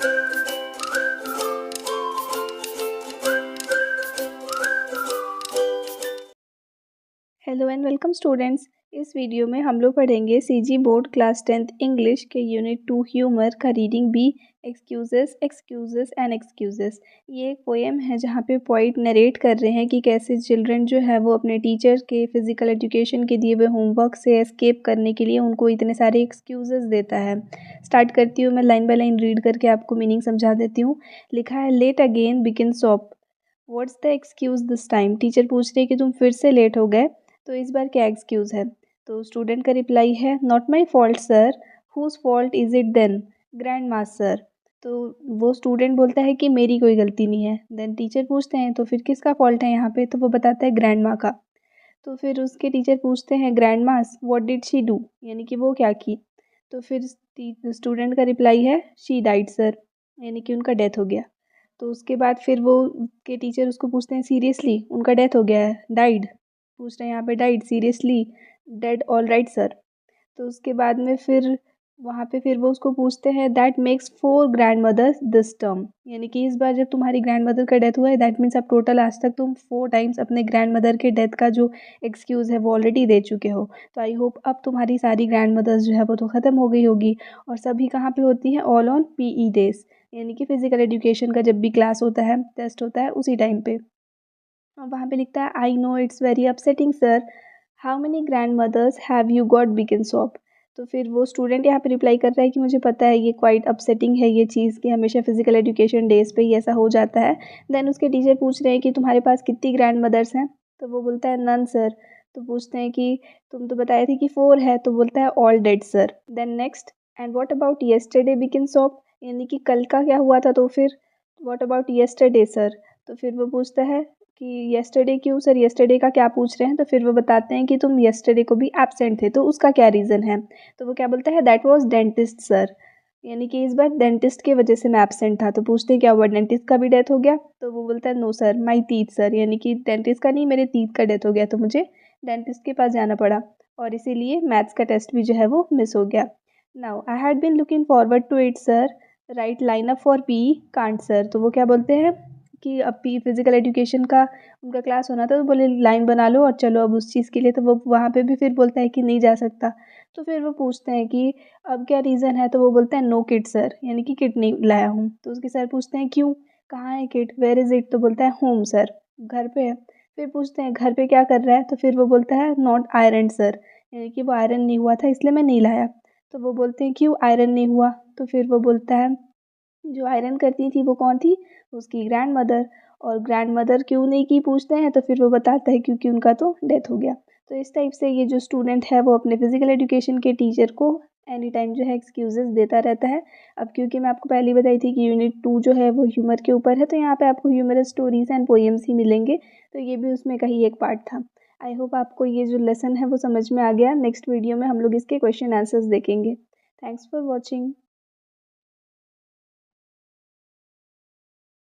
Hello and welcome students. इस video में हम लोग पढ़ेंगे CG board class 10th English के यूनिट 2 ह्यूमर का reading B excuses excuses and excuses. ये एक पोएम है जहाँ पे पोइट नरेट कर रहे हैं कि कैसे चिल्ड्रन जो है वो अपने टीचर के फिजिकल एजुकेशन के दिए हुए होमवर्क से एस्केप करने के लिए उनको इतने सारे एक्सक्यूजेस देता है। स्टार्ट करती हूँ मैं लाइन बाय लाइन रीड करके आपको मीनिंग समझा देती हूँ। लिखा है late again Blenkinsop. What's the excuse this time. Teacher पूछ रही है कि तुम फिर से लेट हो गए तो इस बार क्या एक्सक्यूज़ है। तो स्टूडेंट का रिप्लाई है not my fault sir. Whose fault is it then. Grandma's sir. तो वो स्टूडेंट बोलता है कि मेरी कोई गलती नहीं है। देन टीचर पूछते हैं तो फिर किसका फॉल्ट है यहाँ पे, तो वो बताता है ग्रैंड माँ का। तो फिर उसके टीचर पूछते हैं grand mass what did she do, यानी कि वो क्या की। तो फिर स्टूडेंट का रिप्लाई है शी डाइड सर, यानी कि उनका डेथ हो गया। तो उसके बाद फिर वो के टीचर उसको पूछते हैं सीरियसली उनका डेथ हो गया है, डाइड पूछ रहे हैं यहाँ पे, died seriously, dead all right sir. तो उसके बाद में फिर वहाँ पे फिर वो उसको पूछते हैं that makes 4 grandmothers this term, यानी कि इस बार जब तुम्हारी ग्रैंड मदर का डेथ हुआ है दैट मीन्स अब टोटल आज तक तुम 4 टाइम्स अपने ग्रैंड मदर के डेथ का जो एक्सक्यूज़ है वो ऑलरेडी दे चुके हो। तो आई होप अब तुम्हारी सारी ग्रैंड मदर्स जो है वो तो ख़त्म हो गई होगी। और सभी कहाँ पे होती हैं, ऑल ऑन पीई डेज, यानी कि फिजिकल एजुकेशन का जब भी क्लास होता है, टेस्ट होता है, उसी टाइम पे। और वहाँ पे लिखता है I know it's very upsetting sir, how many grandmothers have you got Blenkinsop. तो फिर वो स्टूडेंट यहाँ पे रिप्लाई कर रहा है कि मुझे पता है ये क्वाइट अपसेटिंग है ये चीज़ कि हमेशा फिजिकल एजुकेशन डेज पे ही ऐसा हो जाता है। देन उसके टीचर पूछ रहे हैं कि तुम्हारे पास कितनी ग्रैंड मदर्स हैं। तो वो बोलता है नन सर। तो पूछते हैं कि तुम तो बताए थे कि 4 है। तो बोलता है all dead sir. Then next and what about yesterday Blenkinsop, यानी कि कल का क्या हुआ था। तो फिर व्हाट अबाउट येस्टरडे सर। तो फिर वो पूछता है कि येस्टरडे क्यों सर, येस्टरडे का क्या पूछ रहे हैं। तो फिर वो बताते हैं कि तुम येस्टरडे को भी एब्सेंट थे तो उसका क्या रीज़न है। तो वो क्या बोलता है दैट वाज डेंटिस्ट सर, यानी कि इस बार डेंटिस्ट की वजह से मैं एब्सेंट था। तो पूछते हैं क्या हुआ, डेंटिस्ट का भी डेथ हो गया। तो वो बोलता है no sir my teeth sir, यानी कि डेंटिस्ट का नहीं मेरे टीथ का डेथ हो गया तो मुझे डेंटिस्ट के पास जाना पड़ा और इसीलिए मैथ्स का टेस्ट भी जो है वो मिस हो गया। Now I had been looking forward to it sir, right line up for P can't sir. तो वो क्या बोलते हैं कि अब पी फिजिकल एजुकेशन का उनका क्लास होना था तो बोले लाइन बना लो और चलो अब उस चीज़ के लिए। तो वो वहाँ पे भी फिर बोलता है कि नहीं जा सकता। तो फिर वो पूछते हैं कि अब क्या रीज़न है। तो वो बोलता है नो किट सर, यानी कि किट नहीं लाया हूँ। तो उसके सर पूछते हैं क्यों, कहाँ है किट, वेयर इज़ इट। तो बोलता है होम सर, घर पे है। फिर पूछते हैं घर पे क्या कर रहा है। तो फिर वो बोलता है नॉट आयरन सर, यानी कि वो आयरन नहीं हुआ था इसलिए मैं नहीं लाया। तो वो बोलते हैं क्यों आयरन नहीं हुआ। तो फिर वो बोलता है जो आयरन करती थी वो कौन थी, उसकी ग्रैंड मदर। और ग्रैंड मदर क्यों नहीं की पूछते हैं। तो फिर वो बताता है क्योंकि उनका तो डेथ हो गया। तो इस टाइप से ये जो स्टूडेंट है वो अपने फिजिकल एजुकेशन के टीचर को एनी टाइम जो है एक्सक्यूजेस देता रहता है। अब क्योंकि मैं आपको पहले ही बताई थी कि यूनिट 2 जो है वो ह्यूमर के ऊपर है तो यहाँ पे आपको ह्यूमरस स्टोरीज एंड पोएम्स ही मिलेंगे। तो ये भी उसमें का ही एक पार्ट था। आई होप आपको ये जो लेसन है वो समझ में आ गया। नेक्स्ट वीडियो में हम लोग इसके क्वेश्चन आंसर्स देखेंगे। Thanks for watching.